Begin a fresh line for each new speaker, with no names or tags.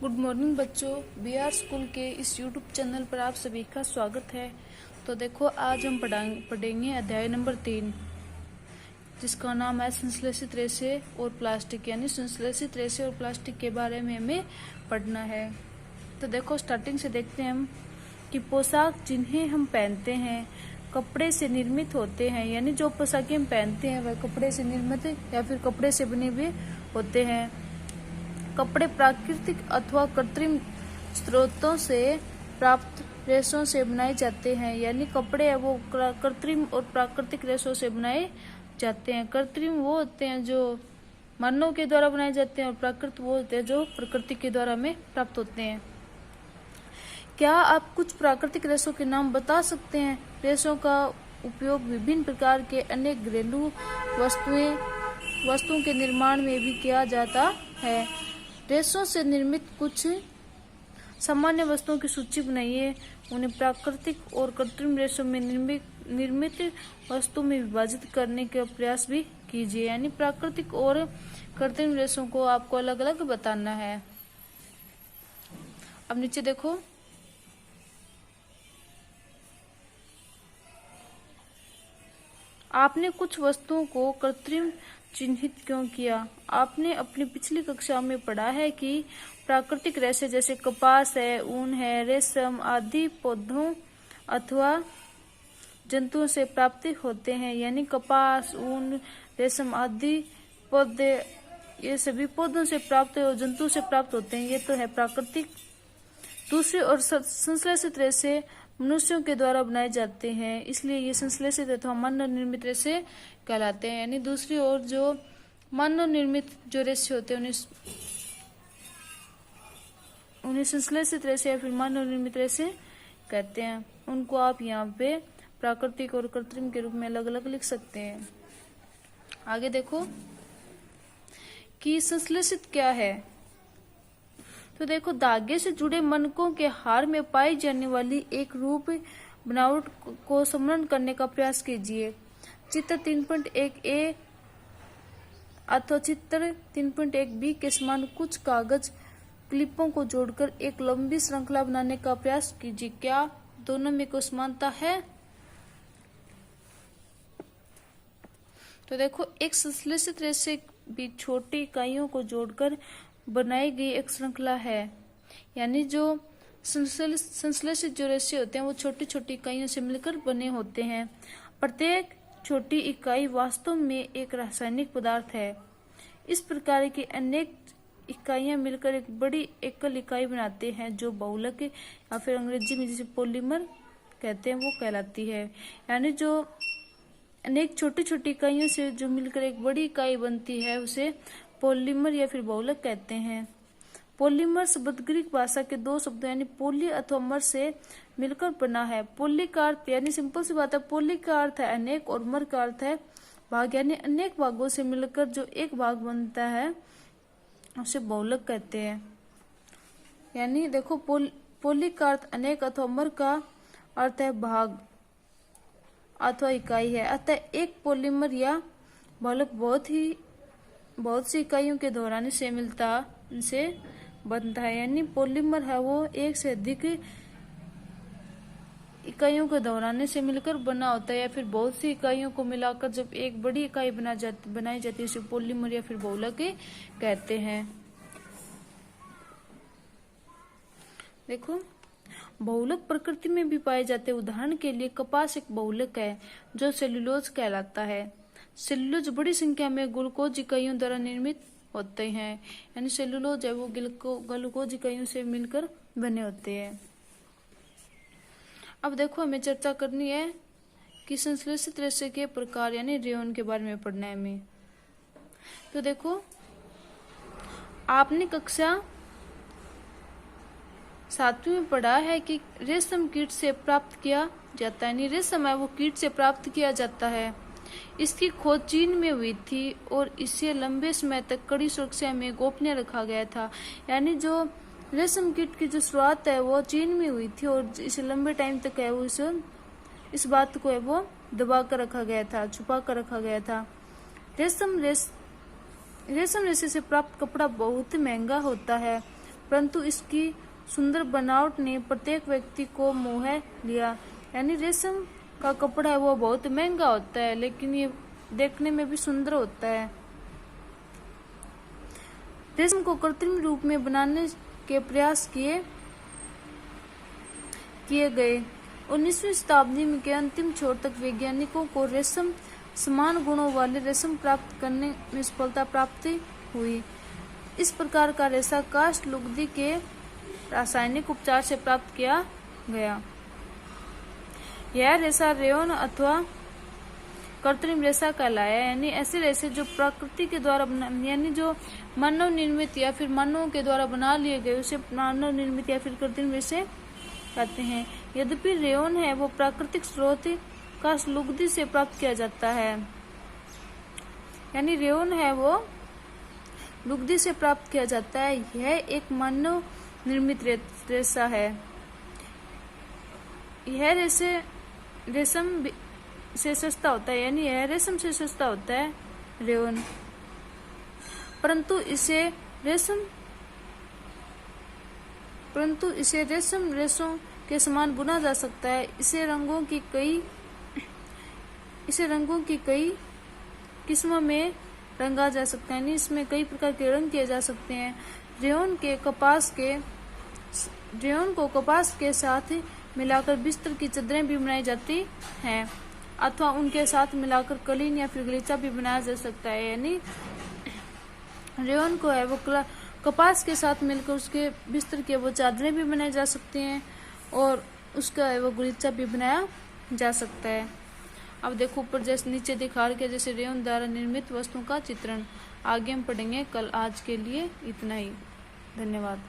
Good morning बच्चों, BR school के इस यूट्यूब चैनल पर आप सभी का स्वागत है। तो देखो, आज हम पढ़ेंगे अध्याय नंबर 3, जिसका नाम है संश्लेषित रेशे और प्लास्टिक। यानी संश्लेषित रेशे और प्लास्टिक के बारे में हमें पढ़ना है। तो देखो, स्टार्टिंग से देखते हैं हम कि पोशाक जिन्हें हम पहनते हैं कपड़े से निर्मित होते हैं। यानी जो पोशाकें हम पहनते हैं वह कपड़े से निर्मित या फिर कपड़े से बने हुए होते हैं। कपड़े प्राकृतिक अथवा कृत्रिम स्रोतों से प्राप्त रेशों से बनाए जाते हैं। यानी कपड़े है वो कृत्रिम और प्राकृतिक रेशों से बनाए जाते हैं। कृत्रिम वो होते हैं जो मानव के द्वारा बनाए जाते हैं और प्राकृतिक वो होते हैं जो प्रकृति के द्वारा हमें प्राप्त होते हैं। क्या आप कुछ प्राकृतिक रेशों के नाम बता सकते हैं? रेशों का उपयोग विभिन्न प्रकार के अनेक घरेलू वस्तुओं के निर्माण में भी किया जाता है। रेशों से निर्मित कुछ सामान्य वस्तुओं की सूची बनाइए। उन्हें प्राकृतिक और कृत्रिम रेशों में निर्मित वस्तु में विभाजित करने का प्रयास भी कीजिए। यानी प्राकृतिक और कृत्रिम रेशों को आपको अलग अलग बताना है। अब नीचे देखो, आपने कुछ वस्तुओं को कृत्रिम चिन्हित क्यों किया? आपने अपनी पिछली कक्षा में पढ़ा है कि प्राकृतिक रेशे जैसे कपास है, ऊन है, रेशम आदि पौधों अथवा जंतुओं से प्राप्त होते हैं। यानी कपास, ऊन, रेशम आदि पौधे ये सभी पौधों से प्राप्त और जंतु से प्राप्त होते हैं। ये तो है प्राकृतिक। दूसरी ओर संश्लेषित रेशे मनुष्यों के द्वारा बनाए जाते हैं, इसलिए ये संश्लेषित अथवा मानव निर्मित रेशे कहलाते हैं। यानी दूसरी ओर जो मानव निर्मित जो रेशे होते हैं उन्हें संश्लेषित रेशे या फिर मानव निर्मित रेशे कहते हैं। उनको आप यहाँ पे प्राकृतिक और कृत्रिम के रूप में अलग अलग लिख सकते हैं। आगे देखो कि संश्लेषित क्या है। तो देखो, धागे से जुड़े मनकों के हार में पाई जाने वाली एक रूप बनावट को स्मरण करने का प्रयास कीजिए। चित्र 3.1a अथवा चित्र 3.1b के समान कुछ कागज क्लिपों को जोड़कर एक लंबी श्रृंखला बनाने का प्रयास कीजिए। क्या दोनों में कोई समानता है? तो देखो, एक संश्लेषित रेशे भी छोटी इकाइयों को जोड़कर बनाई गई एक श्रृंखला है। यानी जो संश्लेषित जो रेशे होते हैं वो छोटी छोटी इकाइयों से मिलकर बने होते हैं। प्रत्येक छोटी इकाई वास्तव में एक रासायनिक पदार्थ है। इस प्रकार की अनेक इकाइयां मिलकर एक बड़ी एकल इकाई बनाते हैं जो बहुलक या फिर अंग्रेजी में जिसे पॉलीमर कहते हैं वो कहलाती है। यानी जो अनेक छोटी छोटी इकाइयों से जो मिलकर एक बड़ी इकाई बनती है उसे पॉलीमर या फिर बहुलक कहते हैं। पॉलीमर शब्द ग्रीक भाषा के दो शब्दों यानी पोली अथवा मर से मिलकर बना है। पोली का अर्थ यानी सिंपल सी बात है, पोली का अर्थ है अनेक और मर का अर्थ है भाग। यानी अनेक भागों से मिलकर जो एक भाग बनता है उसे बहुलक कहते हैं। यानी देखो, पोली का अर्थ अनेक अथवा मर का अर्थ है भाग अथवा इकाई है। अतः एक पॉलीमर या बहुलक बहुत सी इकाइयों के दोहराने से बनता है। यानी पॉलीमर है वो एक से अधिक इकाइयों के दोहराने से मिलकर बना होता है या फिर बहुत सी इकाइयों को मिलाकर जब एक बड़ी इकाई बनाई जाती है उसे पॉलीमर या फिर बहुलक कहते हैं। देखो, बहुलक प्रकृति में भी पाए जाते हैं। उदाहरण के लिए कपास एक बहुलक है जो सेल्यूलोज कहलाता है। सेल्यूलोज बड़ी संख्या में ग्लूकोज इकाइयों द्वारा निर्मित होते हैं। यानी सेल्यूलोज है वो ग्लूकोज इकाइयों से मिलकर बने होते हैं। अब देखो, हमें चर्चा करनी है कि संश्लेषित रेशे के प्रकार यानी रेयन के बारे में पढ़ना है हमें। तो देखो, आपने कक्षा 7वीं में पढ़ा है कि रेशम कीट से प्राप्त किया जाता है। यानी रेशम है वो कीट से प्राप्त किया जाता है। इसकी खोज चीन में हुई थी और इसे लंबे समय तक कड़ी सुरक्षा में गोपनीय रखा गया था। यानी जो रेशम कीट की जो शुरुआत है वो चीन में हुई थी और इसे लंबे टाइम तक है वो इस बात को है वो दबा कर रखा गया था, छुपा कर रखा गया था। रेशम रेशे से प्राप्त कपड़ा बहुत महंगा होता है। परंतु इसकी सुंदर बनावट ने प्रत्येक व्यक्ति को मोह लिया। यानी रेशम का कपड़ा है वो बहुत महंगा होता है, लेकिन ये देखने में भी सुंदर होता है। रेशम को कृत्रिम रूप में बनाने के प्रयास किए गए। 19वीं शताब्दी में के अंतिम छोर तक वैज्ञानिकों को रेशम समान गुणों वाले रेशम प्राप्त करने में सफलता प्राप्त हुई। इस प्रकार का रेशा काष्ठ लुगदी के रासायनिक उपचार से प्राप्त किया गया। यह रेशा रेयन अथवा कृत्रिम रेशा कहलाया। यानी ऐसे रेशे जो प्रकृति के द्वारा यानी जो मानव निर्मित या फिर मानवों के द्वारा बना लिए गए उसे मानव निर्मित या फिर कृत्रिम रेशे कहते हैं। यद्यपि रेयन है वो प्राकृतिक स्रोत काष्ठ लुगदी से प्राप्त किया जाता है। यानी रेयन है वो लुगदी से प्राप्त किया जाता है। यह एक मानव निर्मित रेशा है। यह रेशम से सस्ता होता है। यानी यह रेशम से सस्ता होता है रेयन, परंतु इसे रेशम रेशों के समान बुना जा सकता है। इसे रंगों की कई किस्मों में रंगा जा सकता है। इसमें कई प्रकार के रंग किए जा सकते हैं। रेयन को कपास के साथ मिलाकर बिस्तर की चादरें भी बनाई जाती हैं, अथवा उनके साथ मिलाकर कलीन या फिर गलीचा भी बनाया जा सकता है। यानी रेयन को है वो कपास के साथ मिलकर उसके बिस्तर के वो चादरें भी बनाई जा सकती हैं और उसका है वो गलीचा भी बनाया जा सकता है। अब देखो ऊपर जैसे नीचे दिखा रखे जैसे रेयन द्वारा निर्मित वस्तुओं का चित्रण। आगे हम पढ़ेंगे कल। आज के लिए इतना ही। धन्यवाद।